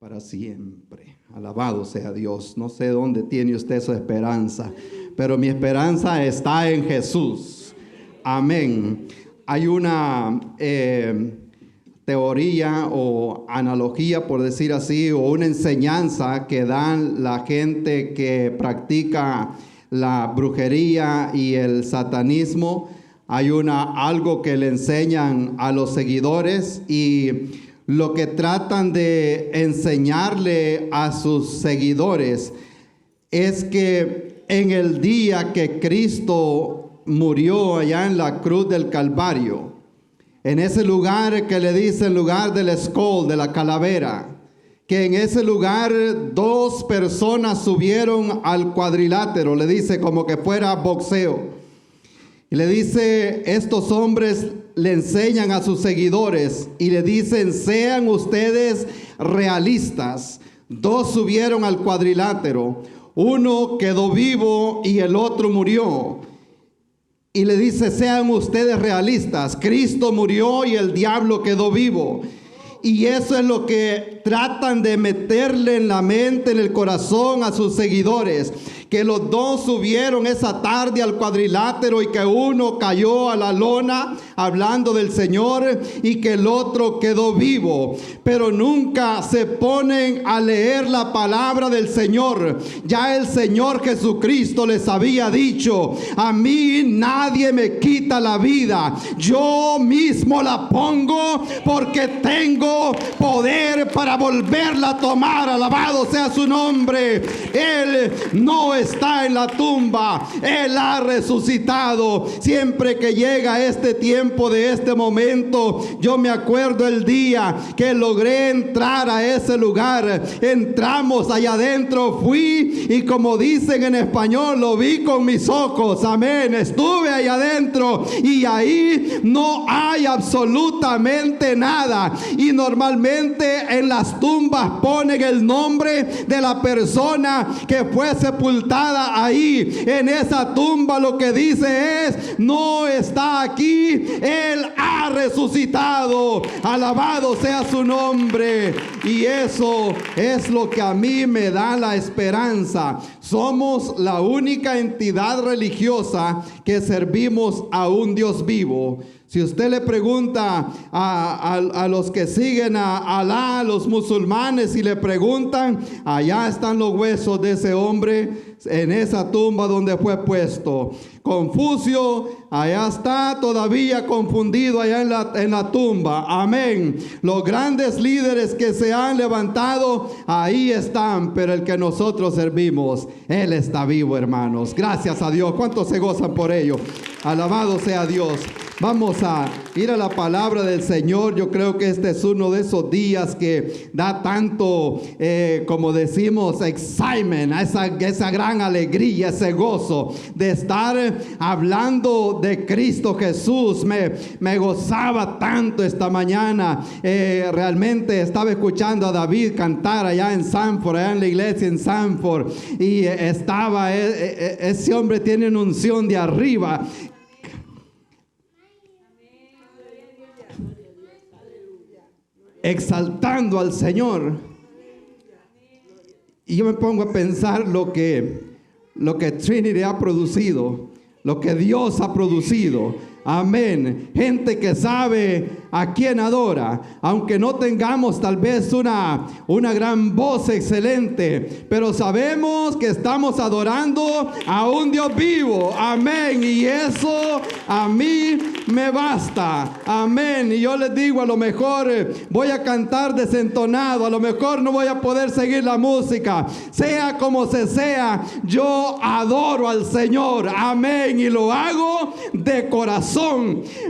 para siempre. Alabado sea Dios. No sé dónde tiene usted su esperanza, pero mi esperanza está en Jesús. Amén. Hay una teoría o analogía, por decir así, o una enseñanza que dan la gente que practica la brujería y el satanismo. Hay algo que le enseñan a los seguidores, y lo que tratan de enseñarle a sus seguidores es que en el día que Cristo murió allá en la cruz del Calvario, en ese lugar que le dicen lugar del skull, de la calavera, que en ese lugar 2 personas subieron al cuadrilátero, le dice como que fuera boxeo. Y le dice, estos hombres le enseñan a sus seguidores y le dicen, sean ustedes realistas. 2 subieron al cuadrilátero, uno quedó vivo y el otro murió. Y le dice, sean ustedes realistas. Cristo murió y el diablo quedó vivo. Y eso es lo que tratan de meterle en la mente, en el corazón a sus seguidores. Que los 2 subieron esa tarde al cuadrilátero y que uno cayó a la lona hablando del Señor y que el otro quedó vivo. Pero nunca se ponen a leer la palabra del Señor. Ya el Señor Jesucristo les había dicho, a mí nadie me quita la vida. Yo mismo la pongo porque tengo poder para volverla a tomar. Alabado sea su nombre. Él no está en la tumba, Él ha resucitado. Siempre que llega este tiempo de este momento, yo me acuerdo el día que logré entrar a ese lugar. Entramos allá adentro, fui y como dicen en español, lo vi con mis ojos. Amén. Estuve allá adentro y ahí no hay absolutamente nada. Y normalmente en las tumbas ponen el nombre de la persona que fue sepultada ahí. En esa tumba lo que dice es, no está aquí, Él ha resucitado. Alabado sea su nombre. Y eso es lo que a mí me da la esperanza. Somos la única entidad religiosa que servimos a un Dios vivo. Si usted le pregunta a los que siguen a Alá, a los musulmanes, y le preguntan, allá están los huesos de ese hombre en esa tumba donde fue puesto. Confucio, allá está todavía confundido allá en la tumba. Amén. Los grandes líderes que se han levantado, ahí están, pero el que nosotros servimos, Él está vivo, hermanos. Gracias a Dios. ¿Cuántos se gozan por ello? Alabado sea Dios. Vamos a ir a la palabra del Señor. Yo creo que este es uno de esos días que da tanto, como decimos, excitement, esa gran alegría, ese gozo de estar hablando de Cristo Jesús. Me gozaba tanto esta mañana. Realmente estaba escuchando a David cantar allá en Sanford, allá en la iglesia en Sanford. Y estaba, ese hombre tiene una unción de arriba. Exaltando al Señor. Y yo me pongo a pensar lo que Trinity ha producido, lo que Dios ha producido. Amén. Gente que sabe a quién adora, aunque no tengamos tal vez una gran voz excelente, pero sabemos que estamos adorando a un Dios vivo. Amén. Y eso a mí me basta. Amén. Y yo les digo, a lo mejor voy a cantar desentonado, a lo mejor no voy a poder seguir la música, sea como sea, yo adoro al Señor. Amén. Y lo hago de corazón.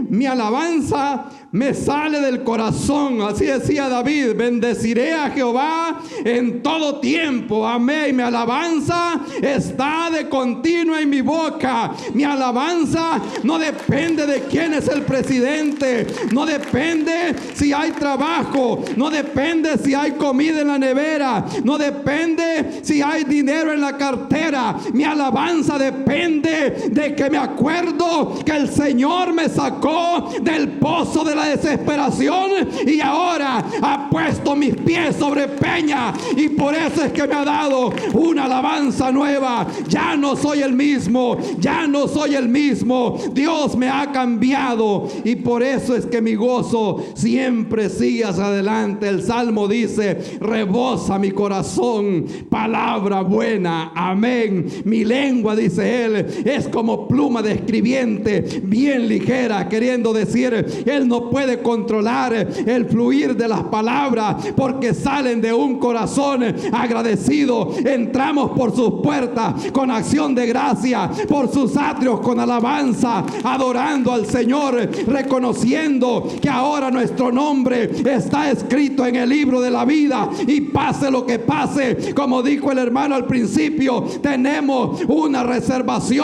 Mi alabanza me sale del corazón. Así decía David, bendeciré a Jehová en todo tiempo. Amén. Mi alabanza está de continuo en mi boca. Mi alabanza no depende de quién es el presidente, no depende si hay trabajo, no depende si hay comida en la nevera, no depende si hay dinero en la cartera. Mi alabanza depende de que me acuerdo que el Señor me sacó del pozo de la la desesperación y ahora ha puesto mis pies sobre peña, y por eso es que me ha dado una alabanza nueva. Ya no soy el mismo, ya no soy el mismo. Dios me ha cambiado y por eso es que mi gozo siempre sigue hacia adelante. El Salmo dice: rebosa mi corazón palabra buena. Amén. Mi lengua, dice él, es como pluma de escribiente, bien ligera, queriendo decir, él no puede controlar el fluir de las palabras porque salen de un corazón agradecido. Entramos por sus puertas con acción de gracia, por sus atrios con alabanza, adorando al Señor, reconociendo que ahora nuestro nombre está escrito en el libro de la vida, y pase lo que pase, como dijo el hermano al principio, tenemos una reservación.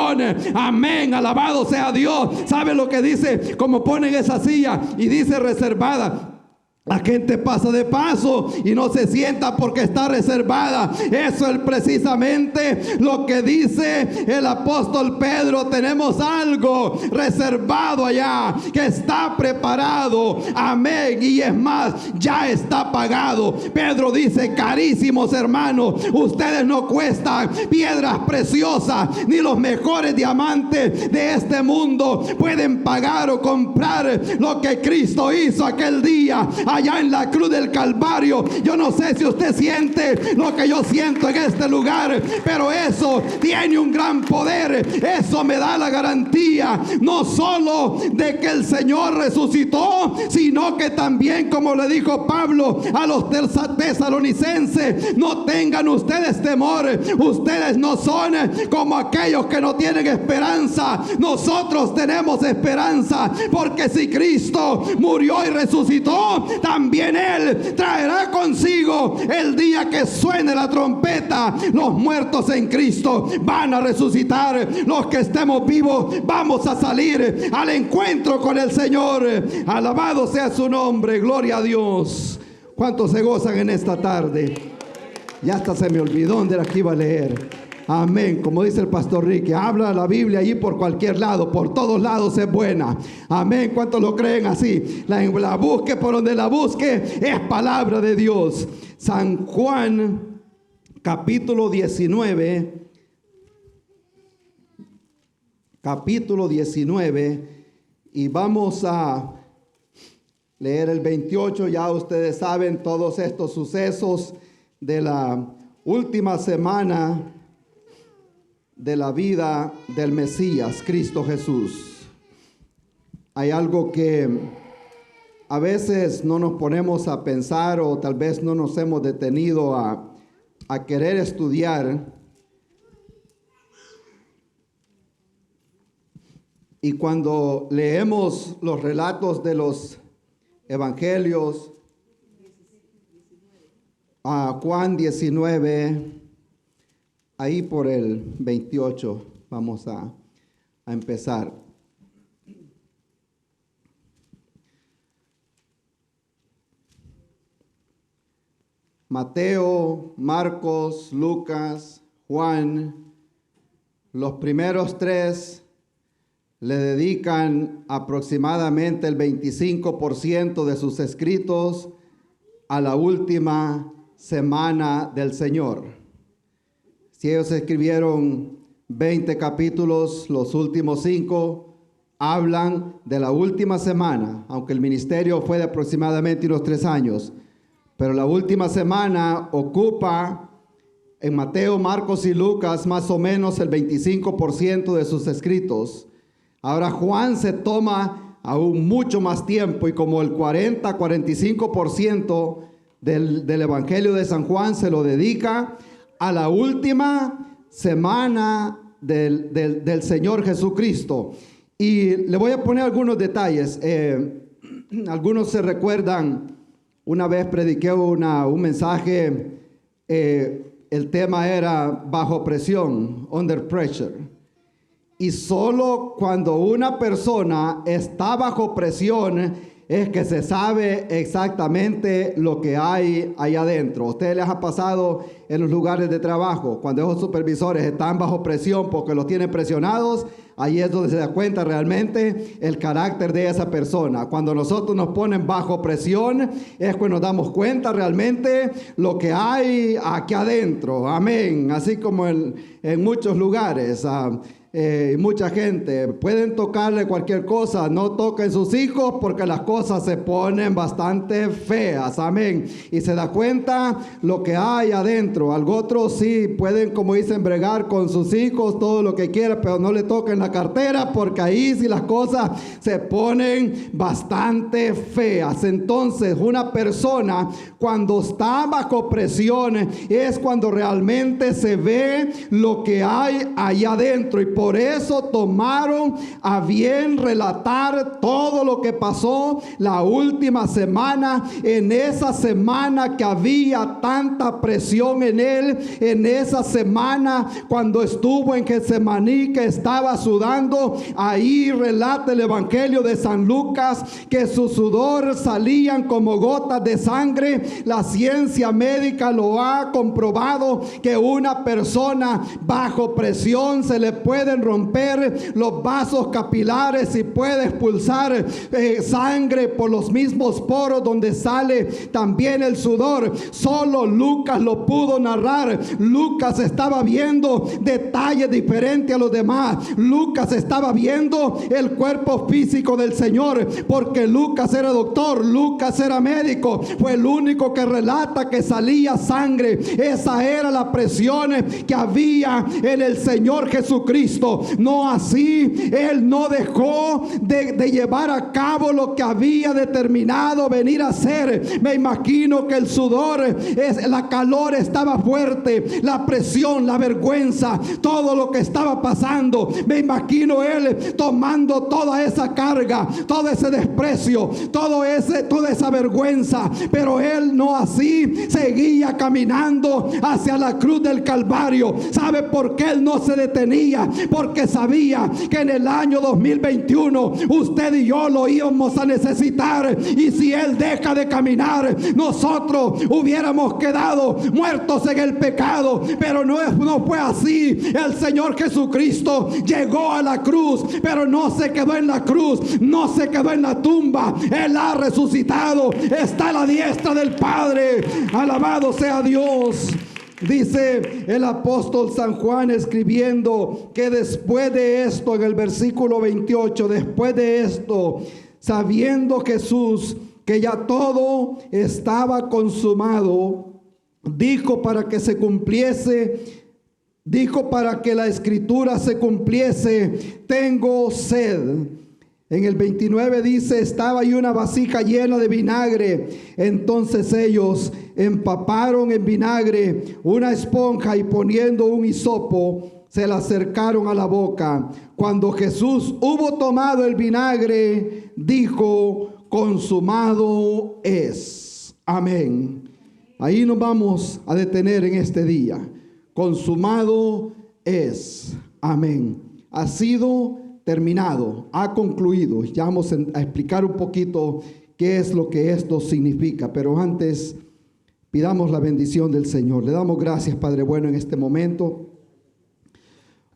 Amén, alabado sea Dios. ¿Sabe lo que dice? Como ponen esa silla y dice reservada, la gente pasa de paso y no se sienta porque está reservada. Eso es precisamente lo que dice el apóstol Pedro. Tenemos algo reservado allá que está preparado. Amén. Y es más, ya está pagado. Pedro dice: carísimos hermanos, ustedes no cuestan piedras preciosas, ni los mejores diamantes de este mundo pueden pagar o comprar lo que Cristo hizo aquel día allá en la cruz del Calvario. Yo no sé si usted siente lo que yo siento en este lugar, pero eso tiene un gran poder. Eso me da la garantía no solo de que el Señor resucitó, sino que también, como le dijo Pablo a los tesalonicenses: no tengan ustedes temor, ustedes no son como aquellos que no tienen esperanza. Nosotros tenemos esperanza, porque si Cristo murió y resucitó, también Él traerá consigo el día que suene la trompeta. Los muertos en Cristo van a resucitar. Los que estemos vivos vamos a salir al encuentro con el Señor. Alabado sea su nombre, gloria a Dios. ¿Cuántos se gozan en esta tarde? Ya hasta se me olvidó dónde era que iba a leer. Amén. Como dice el pastor Ricky, habla la Biblia allí por cualquier lado, por todos lados es buena. Amén. ¿Cuántos lo creen así? La busque por donde la busque, es palabra de Dios. San Juan, capítulo 19. Capítulo 19. Y vamos a leer el 28. Ya ustedes saben todos estos sucesos de la última semana de la vida del Mesías, Cristo Jesús. Hay algo que a veces no nos ponemos a pensar, o tal vez no nos hemos detenido a querer estudiar. Y cuando leemos los relatos de los evangelios, a Juan 19, ahí por el 28 vamos a empezar. Mateo, Marcos, Lucas, Juan, los primeros tres le dedican aproximadamente el 25% de sus escritos a la última semana del Señor. Si ellos escribieron 20 capítulos, los últimos 5 hablan de la última semana, aunque el ministerio fue de aproximadamente unos 3 años. Pero la última semana ocupa en Mateo, Marcos y Lucas más o menos el 25% de sus escritos. Ahora Juan se toma aún mucho más tiempo, y como el 40-45% del Evangelio de San Juan se lo dedica a la última semana del Señor Jesucristo. Y le voy a poner algunos detalles. Algunos se recuerdan, una vez prediqué un mensaje, el tema era bajo presión, under pressure. Y solo cuando una persona está bajo presión es que se sabe exactamente lo que hay ahí adentro. ¿A ustedes les ha pasado en los lugares de trabajo, cuando esos supervisores están bajo presión porque los tienen presionados? ahí es donde se da cuenta realmente el carácter de esa persona. Cuando nosotros nos ponen bajo presión, es cuando nos damos cuenta realmente lo que hay aquí adentro. Amén. Así como en muchos lugares. Mucha gente pueden tocarle cualquier cosa, no toquen sus hijos porque las cosas se ponen bastante feas, amén, y se da cuenta lo que hay adentro. Algo otro sí pueden, como dicen, bregar con sus hijos todo lo que quieran, pero no le toquen la cartera porque ahí sí las cosas se ponen bastante feas. Entonces una persona cuando está bajo presión es cuando realmente se ve lo que hay allá adentro, y por eso tomaron a bien relatar todo lo que pasó la última semana. En esa semana que había tanta presión en él, en esa semana cuando estuvo en Getsemaní, que estaba sudando, ahí relata el Evangelio de San Lucas que su sudor salían como gotas de sangre. La ciencia médica lo ha comprobado, que una persona bajo presión se le pueden romper los vasos capilares y puede expulsar sangre por los mismos poros donde sale también el sudor. Solo Lucas lo pudo narrar. Lucas estaba viendo detalles diferentes a los demás. Lucas estaba viendo el cuerpo físico del Señor, porque Lucas era doctor, Lucas era médico. Fue el único que relata que salía sangre. Esa era la presión que había en el Señor Jesucristo. No así, Él no dejó de llevar a cabo lo que había determinado venir a hacer. Me imagino que el sudor, la calor estaba fuerte, la presión, la vergüenza, todo lo que estaba pasando. Me imagino Él tomando toda esa carga, todo ese desprecio, toda esa vergüenza, pero Él no así, seguía caminando hacia la cruz del Calvario. ¿Sabe por qué Él no se detenía? Porque sabía que en el año 2021 usted y yo lo íbamos a necesitar, y si Él deja de caminar, nosotros hubiéramos quedado muertos en el pecado. Pero no fue así. El Señor Jesucristo llegó a la cruz, pero no se quedó en la cruz, no se quedó en la tumba. Él ha resucitado, está a la diestra del Padre. Alabado sea Dios. Dice el apóstol San Juan escribiendo que después de esto, en el versículo 28, después de esto, sabiendo Jesús que ya todo estaba consumado, dijo para que la escritura se cumpliese: tengo sed. En el 29 dice: estaba ahí una vasija llena de vinagre. Entonces ellos empaparon en vinagre una esponja y poniendo un hisopo se la acercaron a la boca. Cuando Jesús hubo tomado el vinagre, dijo: consumado es. Amén. Ahí nos vamos a detener en este día. Consumado es. Amén. Ha sido terminado, ha concluido. Ya vamos a explicar un poquito qué es lo que esto significa, pero antes pidamos la bendición del Señor. Le damos gracias, Padre bueno, en este momento,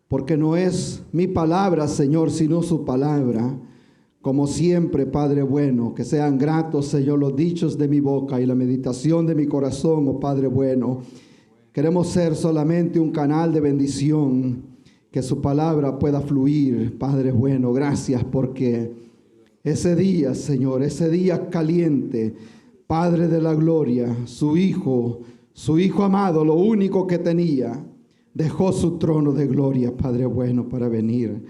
porque no es mi palabra, Señor, sino su palabra. Como siempre, Padre bueno, que sean gratos, Señor, los dichos de mi boca y la meditación de mi corazón, oh Padre bueno. Queremos ser solamente un canal de bendición, que su palabra pueda fluir, Padre bueno. Gracias porque ese día, Señor, ese día caliente, Padre de la gloria, su Hijo amado, lo único que tenía, dejó su trono de gloria, Padre bueno, para venir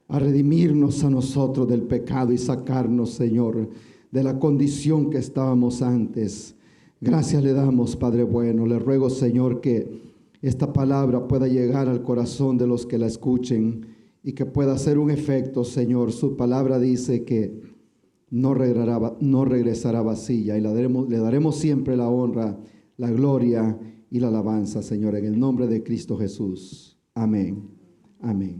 a redimirnos a nosotros del pecado y sacarnos, Señor, de la condición que estábamos antes. Gracias le damos, Padre bueno. Le ruego, Señor, que esta palabra pueda llegar al corazón de los que la escuchen y que pueda hacer un efecto, Señor. Su palabra dice que no regresará vacía, y le daremos siempre la honra, la gloria y la alabanza, Señor, en el nombre de Cristo Jesús. Amén. Amén.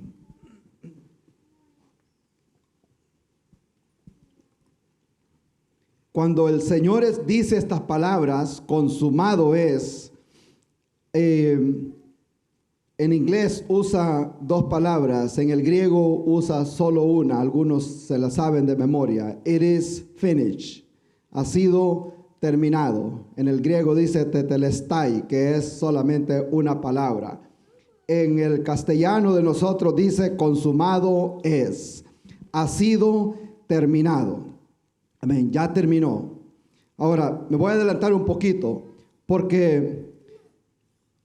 Cuando el Señor dice estas palabras, consumado es, En inglés usa dos palabras, en el griego usa solo una, algunos se la saben de memoria. It is finished, ha sido terminado. En el griego dice tetelestai, que es solamente una palabra. En el castellano de nosotros dice consumado es, ha sido terminado. Amén, ya terminó. Ahora, me voy a adelantar un poquito, porque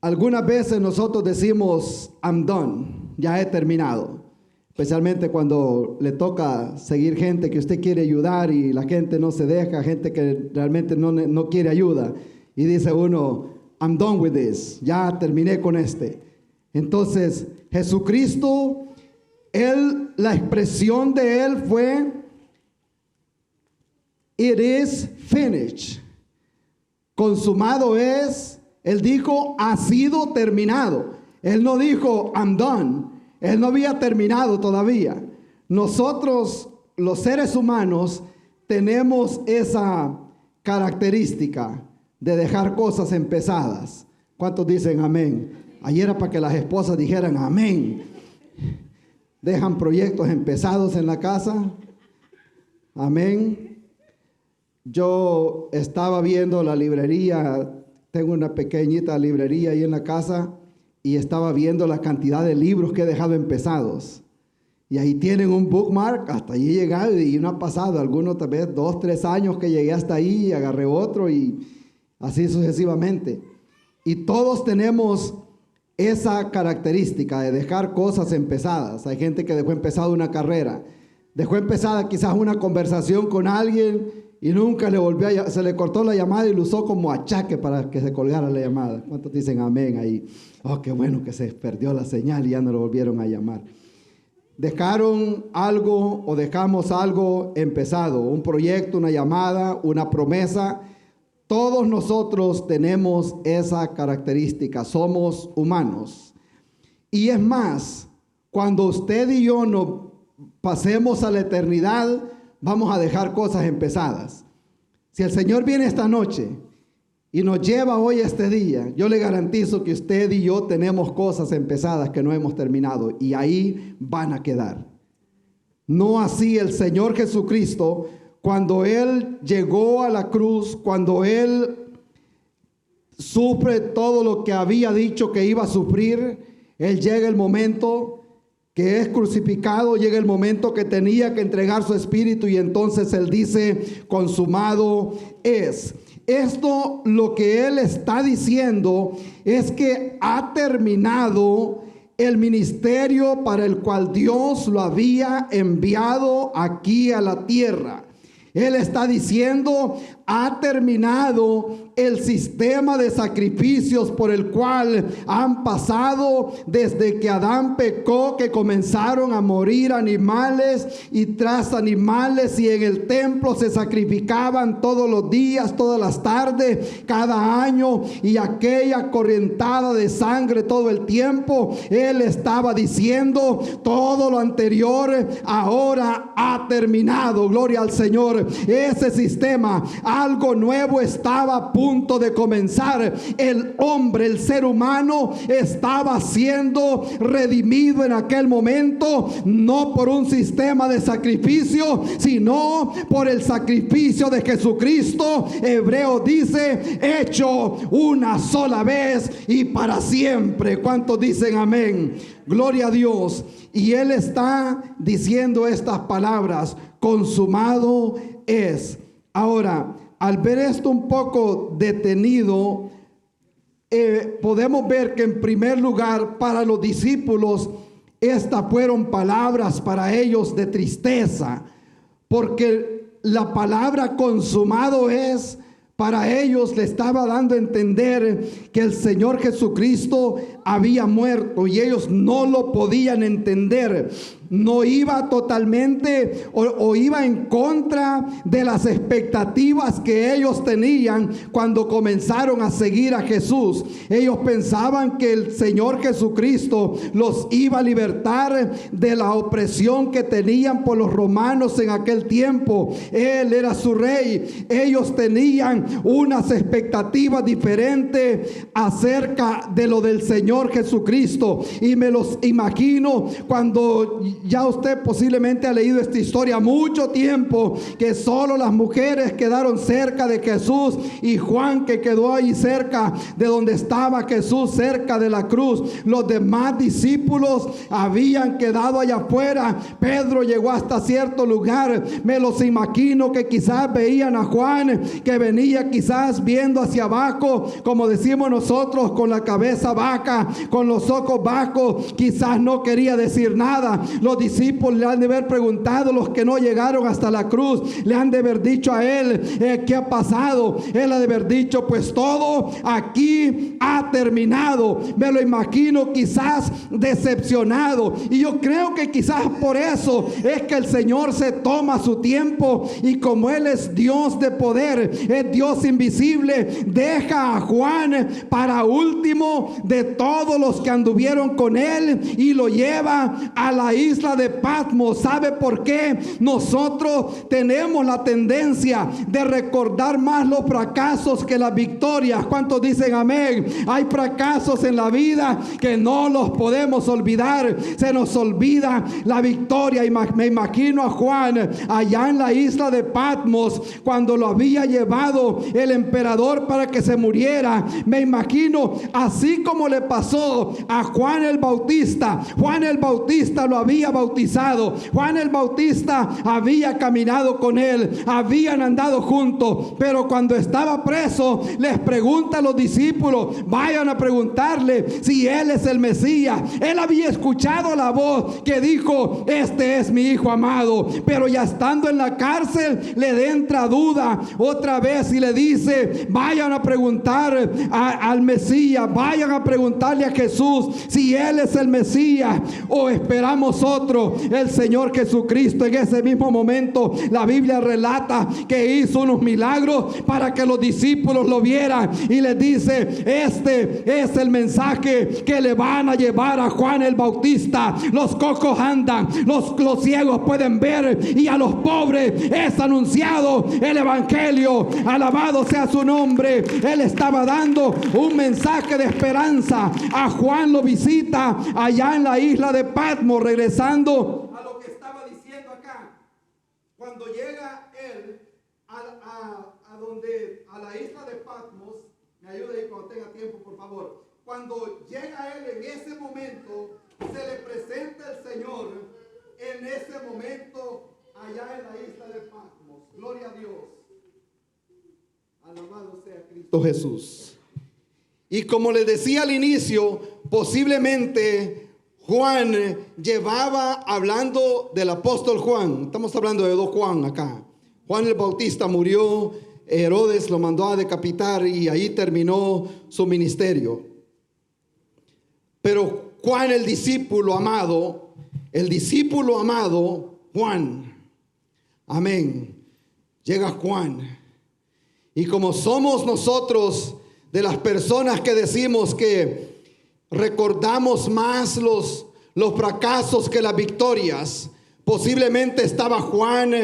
algunas veces nosotros decimos, I'm done, ya he terminado. Especialmente cuando le toca seguir gente que usted quiere ayudar y la gente no se deja, gente que realmente no quiere ayuda. Y dice uno, I'm done with this, ya terminé con este. Entonces, Jesucristo, la expresión de Él fue, it is finished. Consumado es. Él dijo, ha sido terminado. Él no dijo, I'm done. Él no había terminado todavía. Nosotros, los seres humanos, tenemos esa característica de dejar cosas empezadas. ¿Cuántos dicen amén? Ayer era para que las esposas dijeran amén. ¿Dejan proyectos empezados en la casa? Amén. Yo estaba viendo la librería. Tengo una pequeñita librería ahí en la casa y estaba viendo la cantidad de libros que he dejado empezados. Y ahí tienen un bookmark, hasta allí he llegado y no ha pasado, algunos tal vez 2, 3 años que llegué hasta ahí y agarré otro y así sucesivamente. Y todos tenemos esa característica de dejar cosas empezadas. Hay gente que dejó empezada una carrera, dejó empezada quizás una conversación con alguien y nunca le volvió se le cortó la llamada y lo usó como achaque para que se colgara la llamada. ¿Cuántos dicen amén ahí? Oh, qué bueno que se perdió la señal y ya no lo volvieron a llamar. Dejaron algo o dejamos algo empezado, un proyecto, una llamada, una promesa. Todos nosotros tenemos esa característica, somos humanos. Y es más, cuando usted y yo nos pasemos a la eternidad, vamos a dejar cosas empezadas. Si el Señor viene esta noche y nos lleva hoy este día, yo le garantizo que usted y yo tenemos cosas empezadas que no hemos terminado y ahí van a quedar. No así el Señor Jesucristo, cuando Él llegó a la cruz, cuando Él sufre todo lo que había dicho que iba a sufrir, Él llega el momento que es crucificado, llega el momento que tenía que entregar su espíritu y entonces Él dice, consumado es. Esto lo que Él está diciendo es que ha terminado el ministerio para el cual Dios lo había enviado aquí a la tierra. Él está diciendo, ha terminado el sistema de sacrificios por el cual han pasado desde que Adán pecó, que comenzaron a morir animales y tras animales, y en el templo se sacrificaban todos los días, todas las tardes, cada año, y aquella corrientada de sangre todo el tiempo. Él estaba diciendo, todo lo anterior ahora ha terminado. Gloria al Señor. Ese sistema, algo nuevo estaba a punto de comenzar. El hombre, el ser humano, estaba siendo redimido en aquel momento, no por un sistema de sacrificio, sino por el sacrificio de Jesucristo. Hebreo dice, hecho una sola vez y para siempre. ¿Cuántos dicen amén? Gloria a Dios. Y Él está diciendo estas palabras, consumado es. Ahora, al ver esto un poco detenido, podemos ver que en primer lugar para los discípulos estas fueron palabras para ellos de tristeza, porque la palabra consumado es, para ellos le estaba dando a entender que el Señor Jesucristo había muerto y ellos no lo podían entender. no iba totalmente o iba en contra de las expectativas que ellos tenían cuando comenzaron a seguir a Jesús. Ellos pensaban que el Señor Jesucristo los iba a libertar de la opresión que tenían por los romanos en aquel tiempo. Él era su rey. Ellos tenían unas expectativas diferentes acerca de lo del Señor Jesucristo, y me los imagino cuando ya usted posiblemente ha leído esta historia mucho tiempo, que solo las mujeres quedaron cerca de Jesús y Juan, que quedó ahí cerca de donde estaba Jesús, cerca de la cruz. Los demás discípulos habían quedado allá afuera. Pedro llegó hasta cierto lugar. Me los imagino que quizás veían a Juan que venía quizás viendo hacia abajo, como decimos nosotros, con la cabeza baja, con los ojos bajos. Quizás no quería decir nada. Los discípulos le han de haber preguntado, los que no llegaron hasta la cruz, le han de haber dicho a él, ¿qué ha pasado? Él ha de haber dicho, pues todo aquí ha terminado. Me lo imagino quizás decepcionado, y yo creo que quizás por eso es que el Señor se toma su tiempo, y como Él es Dios de poder, es Dios invisible, deja a Juan para último de todos los que anduvieron con Él y lo lleva a la isla de Patmos. ¿Sabe por qué? Nosotros tenemos la tendencia de recordar más los fracasos que las victorias. ¿Cuántos dicen amén? Hay fracasos en la vida que no los podemos olvidar. Se nos olvida la victoria. Y me imagino a Juan allá en la isla de Patmos, cuando lo había llevado el emperador para que se muriera. Me imagino así como le pasó a Juan el Bautista. Juan el Bautista lo había bautizado. Juan el Bautista había caminado con él, habían andado juntos, pero cuando estaba preso les pregunta a los discípulos, vayan a preguntarle si él es el Mesías. Él había escuchado la voz que dijo, este es mi hijo amado, pero ya estando en la cárcel le entra duda otra vez y le dice, vayan a preguntar al Mesías, vayan a preguntarle a Jesús si él es el Mesías o esperamos otro. El Señor Jesucristo en ese mismo momento, la Biblia relata que hizo unos milagros para que los discípulos lo vieran, y les dice, este es el mensaje que le van a llevar a Juan el Bautista. Los cojos andan, los ciegos pueden ver, y a los pobres es anunciado el evangelio. Alabado sea su nombre. Él estaba dando un mensaje de esperanza. A Juan lo visita allá en la isla de Patmos. Regresando a lo que estaba diciendo acá, cuando llega él a la isla de Patmos, me ayuda ahí cuando tenga tiempo, por favor. Cuando llega él, en ese momento se le presenta el Señor, en ese momento allá en la isla de Patmos. Gloria a Dios. Alabado sea Cristo Jesús. Y como les decía al inicio, posiblemente Juan llevaba, hablando del apóstol Juan, estamos hablando de dos Juan acá. Juan el Bautista murió, Herodes lo mandó a decapitar y ahí terminó su ministerio. Pero Juan el discípulo amado Juan, amén, llega Juan. Y como somos nosotros de las personas que decimos que recordamos más los fracasos que las victorias, posiblemente estaba Juan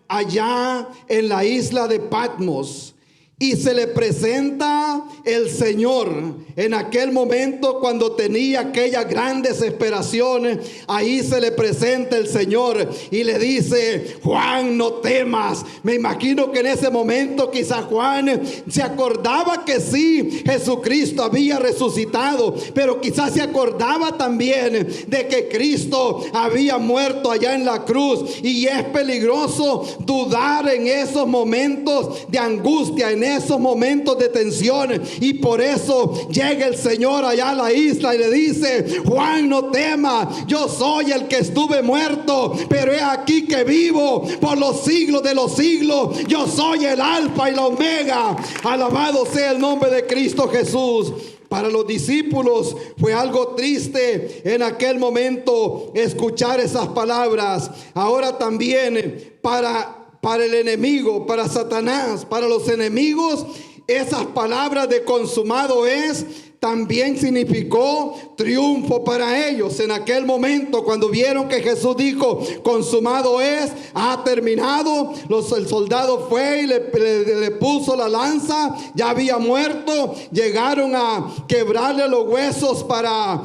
allá en la isla de Patmos y se le presenta el Señor en aquel momento cuando tenía aquella gran desesperación. Ahí se le presenta el Señor y le dice, Juan, no temas. Me imagino que en ese momento quizá Juan se acordaba que sí, Jesucristo había resucitado, pero quizás se acordaba también de que Cristo había muerto allá en la cruz, y es peligroso dudar en esos momentos de angustia, en esos momentos de tensión, y por eso llega el Señor allá a la isla y le dice, Juan, no temas, yo soy el que estuve muerto, pero he aquí que vivo por los siglos de los siglos. Yo soy el alfa y la omega. Alabado sea el nombre de Cristo Jesús. Para los discípulos fue algo triste en aquel momento escuchar esas palabras. Ahora también para el enemigo, para Satanás, para los enemigos, esas palabras de consumado es también significó triunfo para ellos. En aquel momento, cuando vieron que Jesús dijo, consumado es, ha terminado, el soldado fue y le puso la lanza, ya había muerto, llegaron a quebrarle los huesos para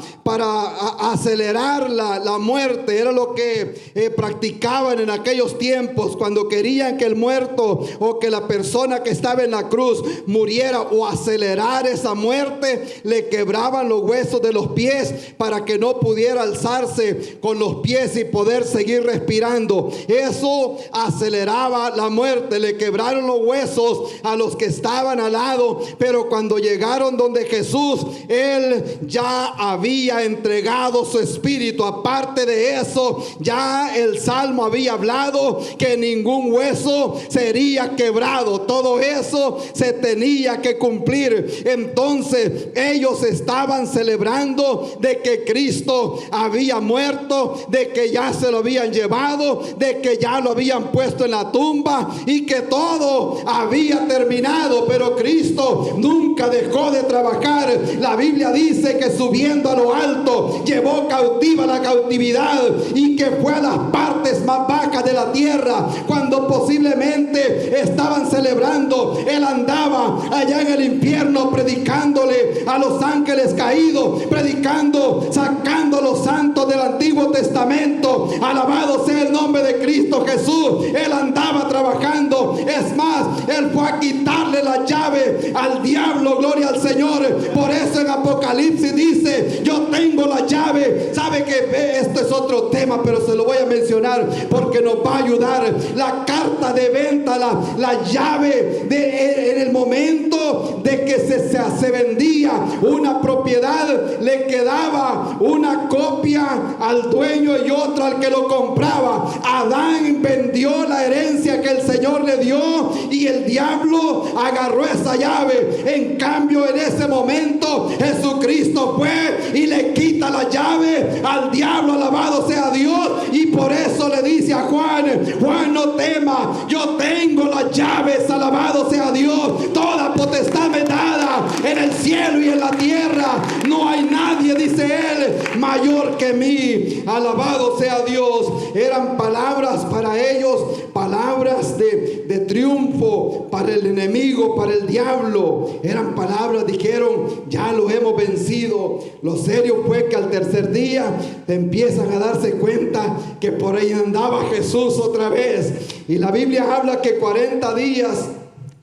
acelerar la muerte. Era lo que practicaban en aquellos tiempos, cuando querían que el muerto o que la persona que estaba en la cruz muriera o acelerar esa muerte, le quebraban los huesos de los pies para que no pudiera alzarse con los pies y poder seguir respirando. Eso aceleraba la muerte. Le quebraron los huesos a los que estaban al lado, pero cuando llegaron donde Jesús, Él ya había entregado su espíritu. Aparte de eso, ya el Salmo había hablado que ningún hueso sería quebrado. Todo eso se tenía que cumplir. Entonces ellos estaban celebrando de que Cristo había muerto, de que ya se lo habían llevado, de que ya lo habían puesto en la tumba y que todo había terminado. Pero Cristo nunca dejó de trabajar. La Biblia dice que subiendo a lo alto llevó cautiva la cautividad y que fue a las partes más bajas de la tierra. Cuando posiblemente estaban celebrando, Él andaba allá en el infierno predicándole a los ángeles caídos, predicando, sacando a los santos del Antiguo Testamento. Alabado sea el nombre de Cristo Jesús. Él andaba trabajando. Es más, Él fue a quitarle la llave al diablo. Gloria al Señor. Por eso en Apocalipsis dice, yo tengo la llave. Sabe que esto es otro tema, pero se lo voy a mencionar porque nos va a ayudar. La carta de venta, la llave en el momento de que se vendía una propiedad, le quedaba una copia al dueño y otra al que lo compraba. Adán vendió la herencia que el Señor le dio y el diablo agarró esa llave. En cambio, en ese momento Jesucristo fue y le quita la llave al diablo. Alabado sea Dios. Y por eso le dice a Juan, Juan, no tema, yo tengo las llaves. Alabado sea Dios. Toda potestad me dada en el cielo y en la tierra. No hay nadie, dice él, mayor que mí. Alabado sea Dios. Eran palabras para ellos, palabras de triunfo para el enemigo, para el diablo. Eran palabras, dijeron, ya lo hemos vencido. Lo serio fue que al tercer día empiezan a darse cuenta que por ahí andaba Jesús otra vez. Y la Biblia habla que 40 días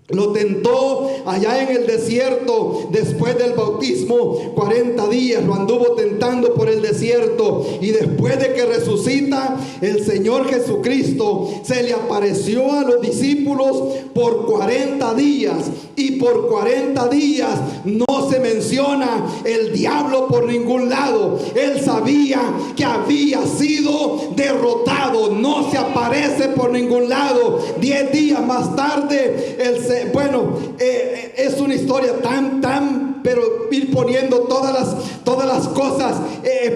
lo tentó allá en el desierto. Después del bautismo, 40 días lo anduvo tentando por el desierto. Y después de que resucita, el Señor Jesucristo se le apareció a los discípulos por 40 días. Y por 40 días no se menciona el diablo por ningún lado. Él sabía que había sido derrotado. No se aparece por ningún lado. 10 días más tarde, es una historia pero ir poniendo todas las cosas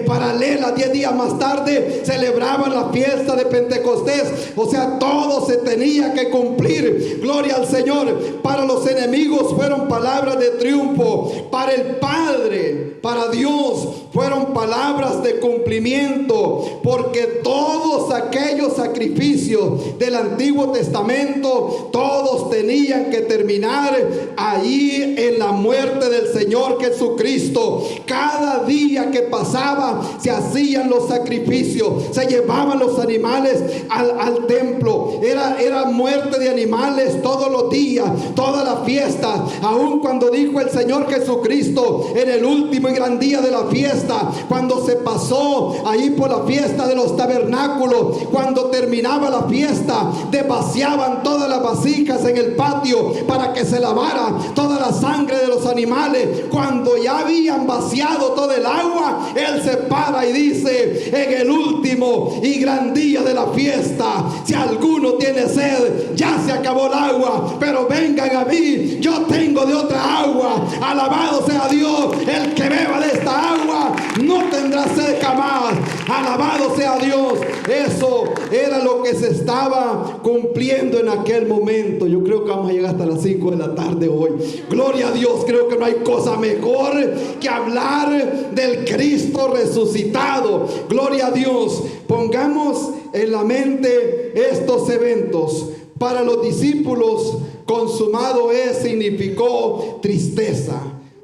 paralelas. 10 días más tarde celebraban la fiesta de Pentecostés. O sea, todo se tenía que cumplir. Gloria al Señor. Para los enemigos fueron palabras de triunfo. Para el Padre, para Dios, fueron palabras de cumplimiento. Porque todos aquellos sacrificios del Antiguo Testamento, todos tenían que terminar ahí en la muerte del Señor Jesucristo. Cada día que pasaba se hacían los sacrificios, se llevaban los animales al templo. Era muerte de animales todos los días, todas las fiestas. Aun cuando dijo el Señor Jesucristo en el último y gran día de la fiesta, cuando se pasó ahí por la fiesta de los tabernáculos, cuando terminaba la fiesta, vaciaban todas las vasijas en el patio para que se lavara toda la sangre de los animales. Cuando ya habían vaciado todo el agua, Él se para y dice, en el último y gran día de la fiesta, si alguno tiene sed, ya se acabó el agua, pero vengan a mí, yo tengo de otra agua. Alabado sea Dios. el que beba de esta agua no tendrá sed jamás. Alabado sea Dios. Eso era lo que se estaba cumpliendo en aquel momento. Yo creo que vamos a llegar hasta las 5 de la tarde hoy. Gloria a Dios. Creo que no hay cosa mejor que hablar del Cristo resucitado. Gloria a Dios. Pongamos en la mente estos eventos. Para los discípulos, consumado es significó tristeza,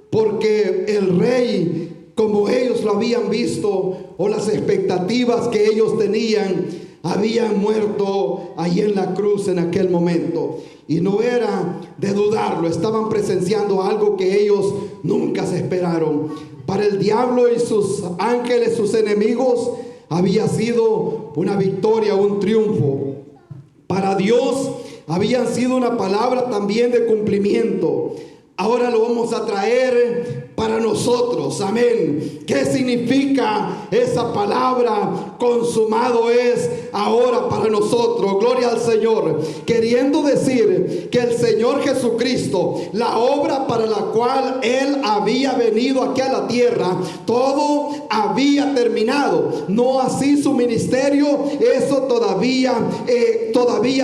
porque el rey, como ellos lo habían visto, o las expectativas que ellos tenían, habían muerto allí en la cruz en aquel momento. Y no era de dudarlo, estaban presenciando algo que ellos nunca se esperaron. Para el diablo y sus ángeles, sus enemigos, había sido una victoria, un triunfo. Para Dios habían sido una palabra también de cumplimiento. Ahora lo vamos a traer para nosotros. Amén. ¿Qué significa esa palabra? Consumado es ahora para nosotros. Gloria al Señor. Queriendo decir que el Señor Jesucristo, la obra para la cual Él había venido aquí a la tierra, todo había terminado. No así su ministerio. Eso todavía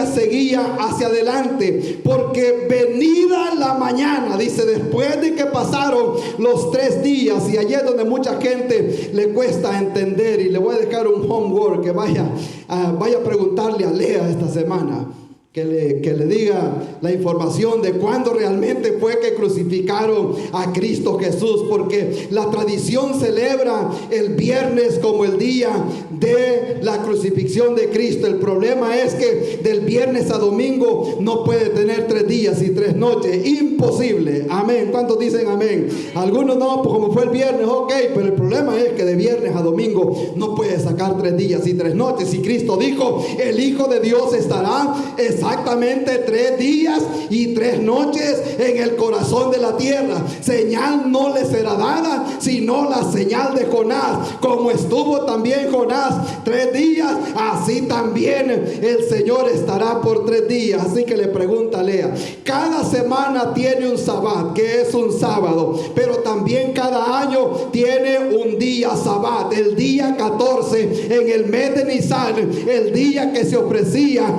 seguía hacia adelante. Porque venida la mañana, dice, después de que pasaron los 3 días, y allí es donde mucha gente le cuesta entender, y le voy a dejar un homework que vaya a preguntarle a Lea esta semana, que le diga la información de cuándo realmente fue que crucificaron a Cristo Jesús, porque la tradición celebra el viernes como el día de la crucifixión de Cristo. El problema es que del viernes a domingo no puede tener 3 días y 3 noches, imposible. Amén. ¿Cuántos dicen amén? Algunos no, pues como fue el viernes, ok, pero el problema es que de viernes a domingo no puede sacar 3 días y 3 noches. Y Cristo dijo, el Hijo de Dios estará exactamente 3 días y 3 noches en el corazón de la tierra. Señal no le será dada, sino la señal de Jonás. Como estuvo también Jonás 3 días, así también el Señor estará por 3 días. Así que le pregunta a Lea, cada semana tiene un sabbat, que es un sábado, pero también cada año tiene un día sabbat, el día 14 en el mes de Nisan, el día que se ofrecía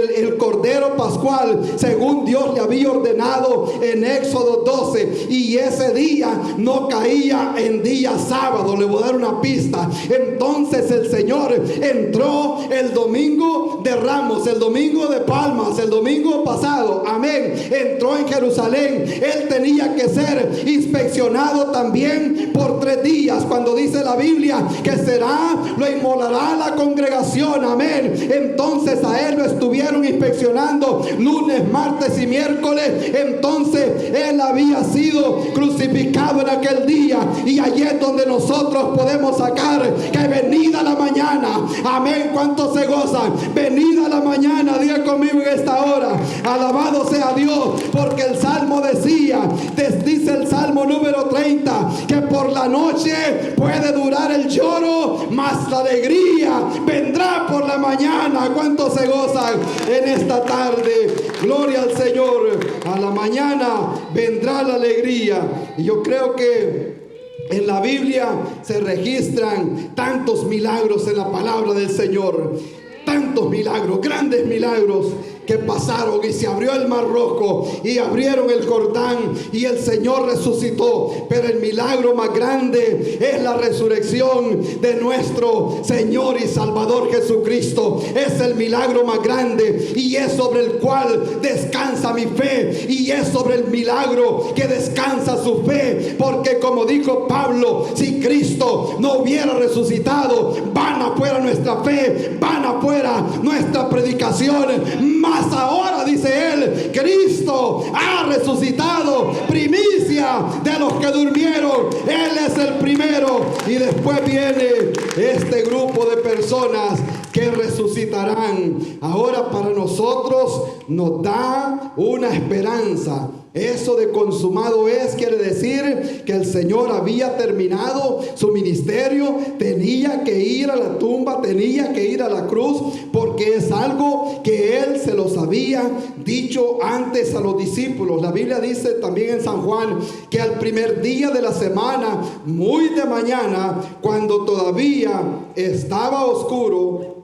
el cordero pascual según Dios le había ordenado en Éxodo 12, y ese día no caía en día sábado. Le voy a dar una pista. Entonces el Señor entró el domingo de Ramos, el domingo de Palmas, el domingo pasado, amén, entró en Jerusalén. Él tenía que ser inspeccionado también por 3 días, cuando dice la Biblia que lo inmolará la congregación, amén. Entonces a él lo estuvieron inspeccionando lunes, martes y miércoles. Entonces él había sido crucificado en aquel día, y allí es donde nosotros podemos sacar que venida la mañana, amén. ¿Cuántos se gozan? Venida la mañana, diga conmigo en esta hora, alabado sea Dios, porque el Salmo decía, dice el Salmo número 30, que por la noche puede durar el lloro, mas la alegría vendrá por la mañana. ¿Cuántos se gozan en esta tarde? Gloria al Señor. A la mañana vendrá la alegría. Y yo creo que en la Biblia se registran tantos milagros en la palabra del Señor. Tantos milagros, grandes milagros que pasaron, y se abrió el mar rojo y abrieron el Jordán y el Señor resucitó. Pero el milagro más grande es la resurrección de nuestro Señor y Salvador Jesucristo. Es el milagro más grande, y es sobre el cual descansa mi fe, y es sobre el milagro que descansa su fe, porque como dijo Pablo, si Cristo no hubiera resucitado, vana fuera nuestra fe, vana fuera nuestra predicación. Mas ahora, dice él, Cristo ha resucitado, primicia de los que durmieron. Él es el primero, y después viene este grupo de personas que resucitarán. Ahora para nosotros nos da una esperanza, Eso de consumado es, quiere decir que el Señor había terminado su ministerio, tenía que ir a la tumba, tenía que ir a la cruz, porque es algo que Él se los había dicho antes a los discípulos. La Biblia dice también en San Juan que al primer día de la semana, muy de mañana, cuando todavía estaba oscuro,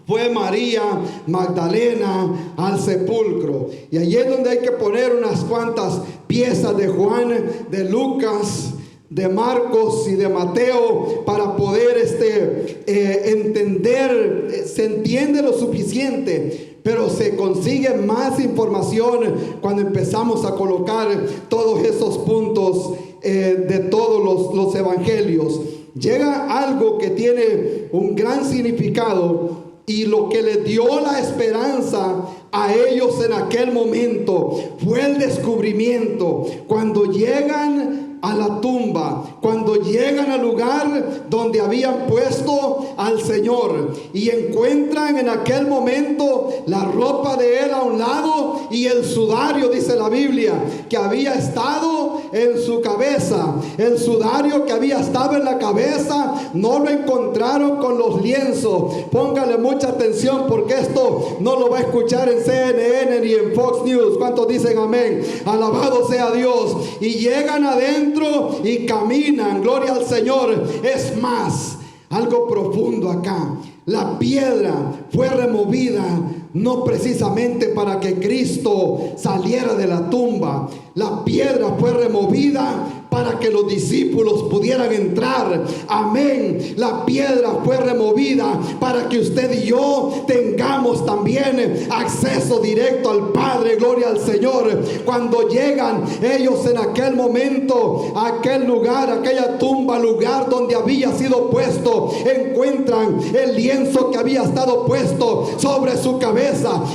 fue María Magdalena al sepulcro. Y allí es donde hay que poner unas cuantas piezas de Juan, de Lucas, de Marcos y de Mateo para poder entender. Se entiende lo suficiente, pero se consigue más información cuando empezamos a colocar todos esos puntos de todos los evangelios. Llega algo que tiene un gran significado, y lo que les dio la esperanza a ellos en aquel momento fue el descubrimiento. Cuando llegan a la tumba, cuando llegan al lugar donde habían puesto al Señor y encuentran en aquel momento la ropa de Él a un lado y el sudario, dice la Biblia, que había estado en su cabeza. El sudario que había estado en la cabeza no lo encontraron con los lienzos. Póngale mucha atención, porque esto no lo va a escuchar en CNN ni en Fox News. ¿Cuántos dicen amén? Alabado sea Dios. Y llegan adentro y caminan, gloria al Señor. Es más, algo profundo acá. La piedra fue removida no precisamente para que Cristo saliera de la tumba. La piedra fue removida para que los discípulos pudieran entrar. Amén. La piedra fue removida para que usted y yo tengamos también acceso directo al Padre. Gloria al Señor. Cuando llegan ellos en aquel momento a aquel lugar, aquella tumba, lugar donde había sido puesto, encuentran el lienzo que había estado puesto sobre su cabeza,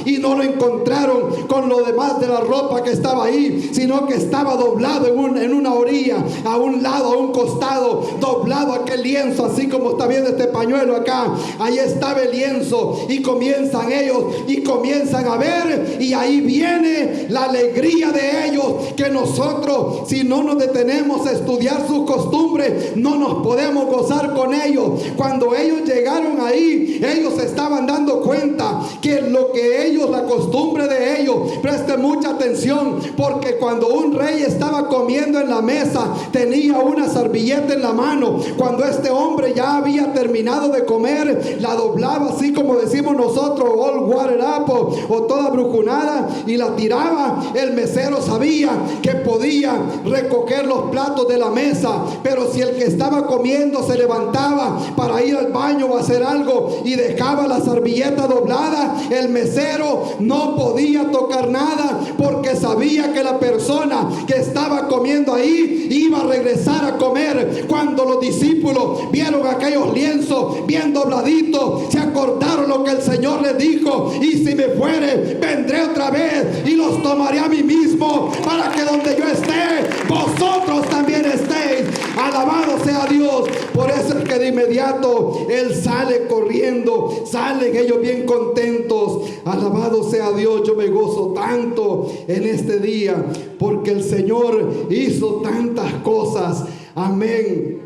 y no lo encontraron con lo demás de la ropa que estaba ahí, sino que estaba doblado en una orilla, a un lado, a un costado, doblado aquel lienzo, así como está viendo este pañuelo acá. Ahí estaba el lienzo, y comienzan ellos y comienzan a ver, y ahí viene la alegría de ellos, que nosotros, si no nos detenemos a estudiar sus costumbres, no nos podemos gozar con ellos. Cuando ellos llegaron ahí, ellos se estaban dando cuenta que lo que ellos, la costumbre de ellos, preste mucha atención, porque cuando un rey estaba comiendo en la mesa, tenía una servilleta en la mano. Cuando este hombre ya había terminado de comer, la doblaba así como decimos nosotros, all water up, o toda brujunada, y la tiraba. El mesero sabía que podía recoger los platos de la mesa, pero si el que estaba comiendo se levantaba para ir al baño o hacer algo y dejaba la servilleta doblada, el mesero no podía tocar nada, porque sabía que la persona que estaba comiendo ahí iba a regresar a comer. Cuando los discípulos vieron aquellos lienzos bien dobladitos, se acordaron lo que el Señor les dijo: y si me fuere, vendré otra vez y los tomaré a mí mismo, para que donde yo esté, vosotros también estéis. Alabado sea Dios. Por eso es que de inmediato Él sale corriendo, salen ellos bien contentos. Alabado sea Dios. Yo me gozo tanto en este día, porque el Señor hizo tantas cosas. Amén.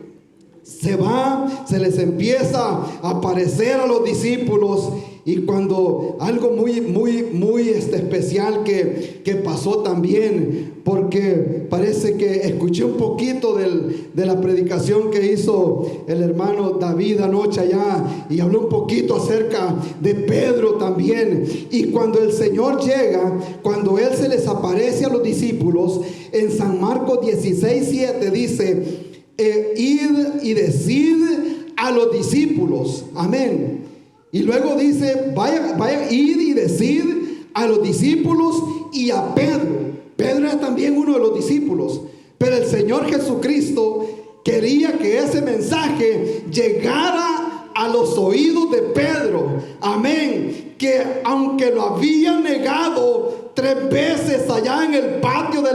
Se les empieza a aparecer a los discípulos. Y cuando algo muy especial que pasó también, porque parece que escuché un poquito de la predicación que hizo el hermano David anoche allá, y habló un poquito acerca de Pedro también. Y cuando el Señor llega, cuando Él se les aparece a los discípulos, en San Marcos 16:7 dice: id y decid a los discípulos. Amén. Y luego dice: vaya, id y decid a los discípulos y a Pedro. Pedro era también uno de los discípulos, pero el Señor Jesucristo quería que ese mensaje llegara a los oídos de Pedro. Amén. Que aunque lo había negado 3 veces allá en el patio de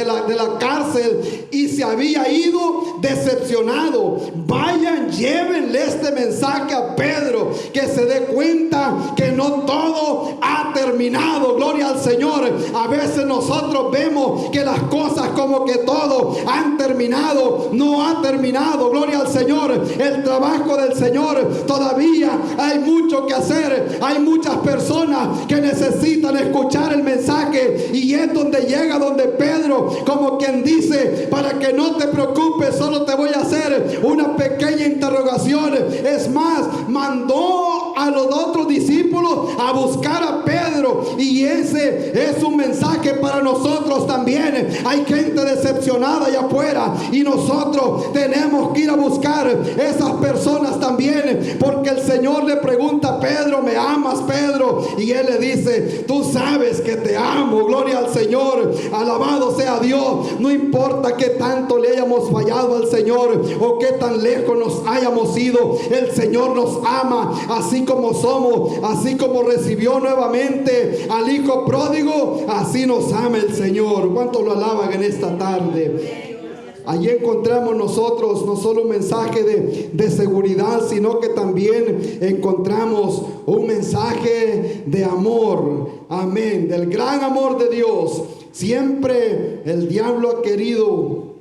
la cárcel, y se había ido decepcionado, vayan, llévenle este mensaje a Pedro, que se dé cuenta que no todo ha terminado terminado. Gloria al Señor. A veces nosotros vemos que las cosas como que todo han terminado. No ha terminado. Gloria al Señor. El trabajo del Señor todavía hay mucho que hacer. Hay muchas personas que necesitan escuchar el mensaje, y es donde llega donde Pedro, como quien dice: para que no te preocupes, solo te voy a hacer una pequeña interrogación. Es más, mandó a los otros discípulos a buscar a Pedro, y ese es un mensaje para nosotros también. Hay gente decepcionada allá afuera, y nosotros tenemos que ir a buscar esas personas también, porque el Señor le pregunta a Pedro: ¿me amas, Pedro? Y él le dice: tú sabes que te amo. Gloria al Señor. Alabado sea Dios. No importa que tanto le hayamos fallado al Señor o que tan lejos nos hayamos ido, el Señor nos ama así como somos. Así como recibió nuevamente al hijo pródigo, así nos ama el Señor. ¿Cuántos lo alaban en esta tarde? Allí encontramos nosotros no solo un mensaje de seguridad, sino que también encontramos un mensaje de amor. Amén. Del gran amor de Dios. Siempre el diablo ha querido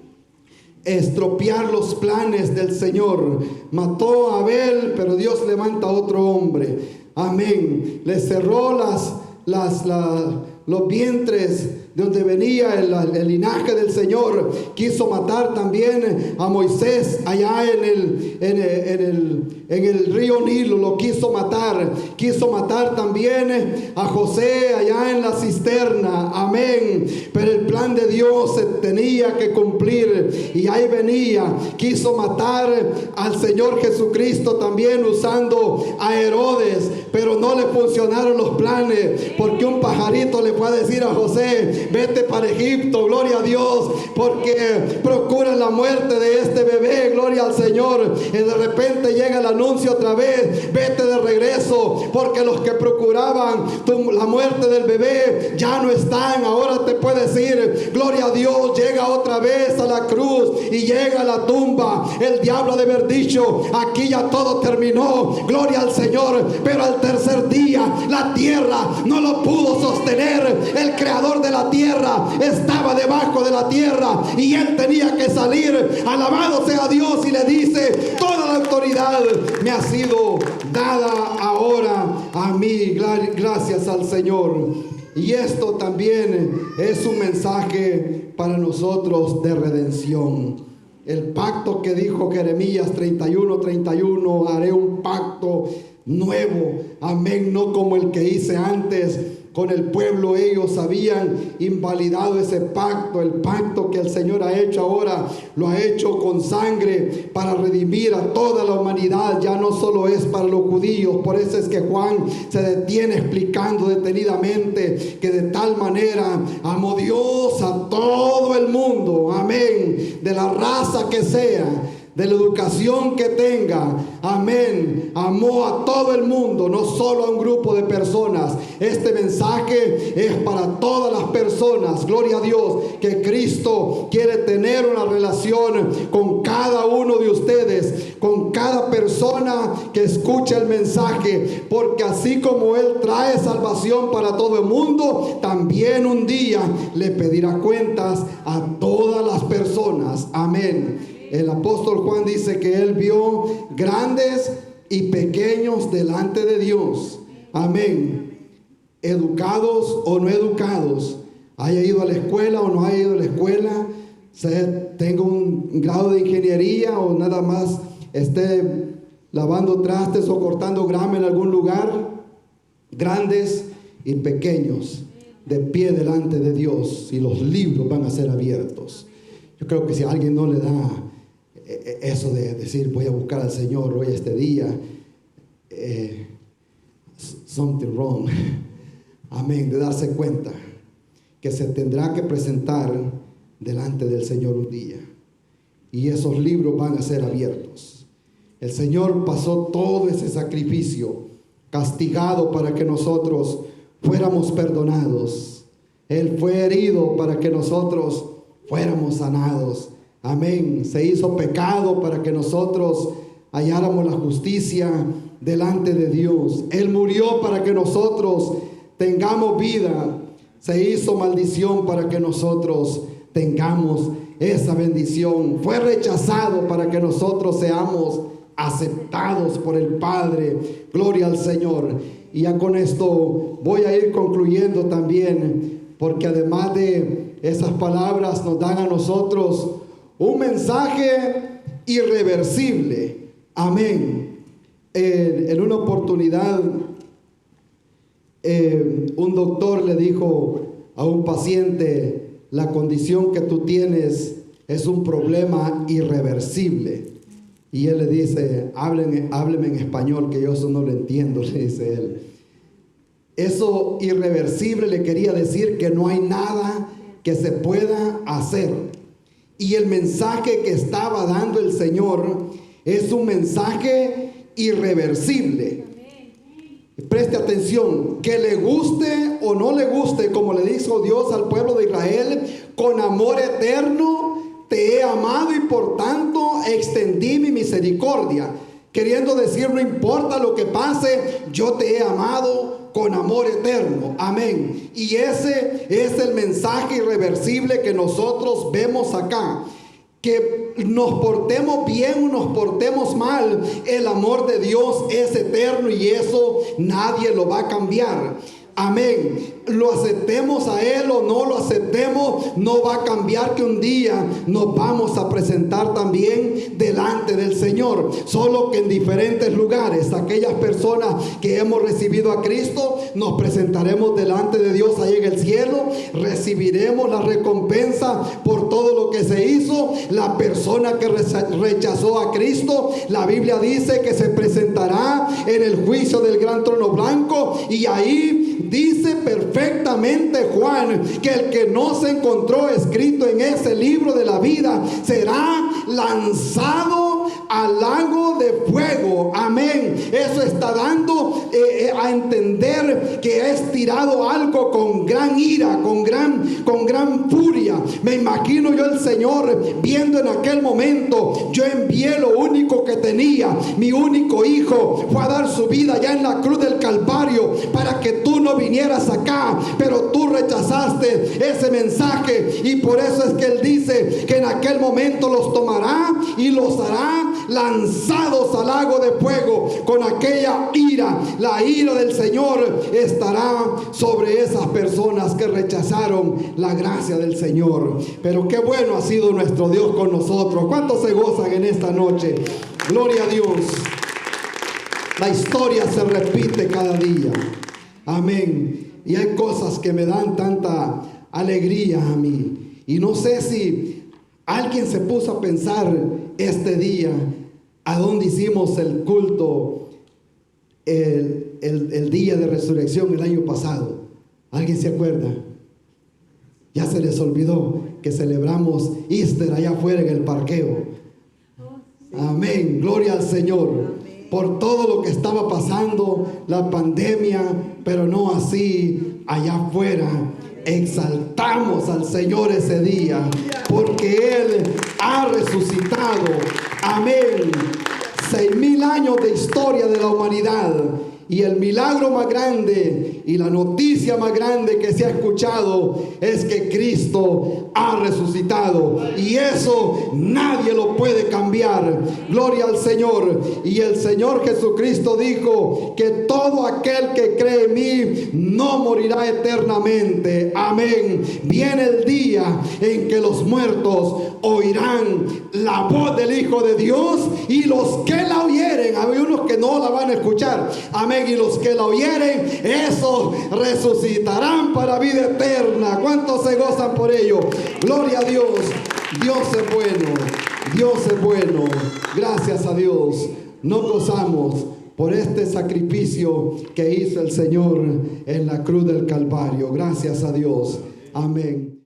estropear los planes del Señor. Mató a Abel, pero Dios levanta a otro hombre. Amén. Le cerró los vientres de donde venía el linaje del Señor. Quiso matar también a Moisés allá en el río Nilo. Lo quiso matar. Quiso matar también a José allá en la cisterna. Amén. Pero el plan de Dios se tenía que cumplir, y ahí venía. Quiso matar al Señor Jesucristo también usando a Herodes, pero no le funcionaron los planes, porque un pajarito le fue a decir a José: vete para Egipto, gloria a Dios, porque procuran la muerte de este bebé, gloria al Señor. Y de repente llega el anuncio otra vez: vete de regreso, porque los que procuraban la muerte del bebé ya no están. Ahora te puedes ir, gloria a Dios. Llega otra vez a la cruz y llega a la tumba. El diablo de haber dicho: aquí ya todo terminó, gloria al Señor. Pero al tercer día la tierra no lo pudo sostener. El creador de la tierra estaba debajo de la tierra, y él tenía que salir. Alabado sea Dios. Y le dice: toda la autoridad me ha sido dada ahora a mí. Gracias al Señor. Y esto también es un mensaje para nosotros de redención. El pacto que dijo Jeremías 31:31: haré un pacto nuevo. Amén. No como el que hice antes con el pueblo. Ellos habían invalidado ese pacto. El pacto que el Señor ha hecho ahora, lo ha hecho con sangre para redimir a toda la humanidad. Ya no solo es para los judíos. Por eso es que Juan se detiene explicando detenidamente que de tal manera amó Dios a todo el mundo. Amén. De la raza que sea, de la educación que tenga. Amén. Amó a todo el mundo, no solo a un grupo de personas. Este mensaje es para todas las personas. Gloria a Dios, que Cristo quiere tener una relación con cada uno de ustedes, con cada persona que escucha el mensaje, porque así como Él trae salvación para todo el mundo, también un día le pedirá cuentas a todas las personas. Amén. El apóstol Juan dice que él vio grandes y pequeños delante de Dios. Amén. Educados o no educados, haya ido a la escuela o no haya ido a la escuela, tenga un grado de ingeniería o nada más esté lavando trastes o cortando grama en algún lugar, grandes y pequeños de pie delante de Dios, y los libros van a ser abiertos. Yo creo que si a alguien no le da eso de decir: voy a buscar al Señor hoy este día, something wrong. Amén. De darse cuenta que se tendrá que presentar delante del Señor un día, y esos libros van a ser abiertos. El Señor pasó todo ese sacrificio, castigado para que nosotros fuéramos perdonados. Él fue herido para que nosotros fuéramos sanados. Amén. Se hizo pecado para que nosotros halláramos la justicia delante de Dios. Él murió para que nosotros tengamos vida, se hizo maldición para que nosotros tengamos esa bendición. Fue rechazado para que nosotros seamos aceptados por el Padre. Gloria al Señor. Y ya con esto voy a ir concluyendo también, porque además de esas palabras nos dan a nosotros un mensaje irreversible. Amén. En una oportunidad, un doctor le dijo a un paciente: la condición que tú tienes es un problema irreversible. Y él le dice: hábleme en español, que yo eso no lo entiendo, le dice él. Eso irreversible le quería decir que no hay nada que se pueda hacer. Y el mensaje que estaba dando el Señor es un mensaje irreversible. Preste atención, que le guste o no le guste, como le dijo Dios al pueblo de Israel: con amor eterno te he amado y por tanto extendí mi misericordia. Queriendo decir, no importa lo que pase, yo te he amado con amor eterno. Amén. Y ese es el mensaje irreversible que nosotros vemos acá. Que nos portemos bien o nos portemos mal, el amor de Dios es eterno y eso nadie lo va a cambiar. Amén. Lo aceptemos a Él o no lo aceptemos, no va a cambiar que un día nos vamos a presentar también delante del Señor. Solo que en diferentes lugares, aquellas personas que hemos recibido a Cristo, nos presentaremos delante de Dios ahí en el cielo. Recibiremos la recompensa por todo lo que se hizo. La persona que rechazó a Cristo, la Biblia dice que se presentará en el juicio del gran trono blanco, y ahí dice perfectamente Juan que el que no se encontró escrito en ese libro de la vida será lanzado al lago de fuego. Amén. Eso está dando a entender que es tirado algo con gran ira, con gran furia. Me imagino yo el Señor viendo en aquel momento: yo envié lo único que tenía, mi único hijo fue a dar su vida ya en la cruz del Calvario para que tú no vinieras acá, pero tú rechazaste ese mensaje, y por eso es que Él dice que en aquel momento los tomará y los hará lanzados al lago de fuego con aquella ira. La ira del Señor estará sobre esas personas que rechazaron la gracia del Señor. Pero qué bueno ha sido nuestro Dios con nosotros. ¿Cuántos se gozan en esta noche? Gloria a Dios. La historia se repite cada día. Amén. Y hay cosas que me dan tanta alegría a mí. Y no sé si alguien se puso a pensar este día a dónde hicimos el culto el día de resurrección el año pasado. ¿Alguien se acuerda? Ya se les olvidó que celebramos Easter allá afuera en el parqueo. Amén. Gloria al Señor. Por todo lo que estaba pasando, la pandemia, pero no así allá afuera. Exaltamos al Señor ese día, porque Él ha resucitado. Amén. 6,000 años de historia de la humanidad. Y el milagro más grande y la noticia más grande que se ha escuchado es que Cristo ha resucitado. Y eso nadie lo puede cambiar. Gloria al Señor. Y el Señor Jesucristo dijo que todo aquel que cree en mí no morirá eternamente. Amén. Viene el día en que los muertos oirán la voz del Hijo de Dios, y los que la oyeren, hay unos que no la van a escuchar. Amén. Y los que la oyeren, esos resucitarán para vida eterna. ¿Cuántos se gozan por ello? Gloria a Dios. Dios es bueno. Dios es bueno. Gracias a Dios nos gozamos por este sacrificio que hizo el Señor en la cruz del Calvario. Gracias a Dios. Amén.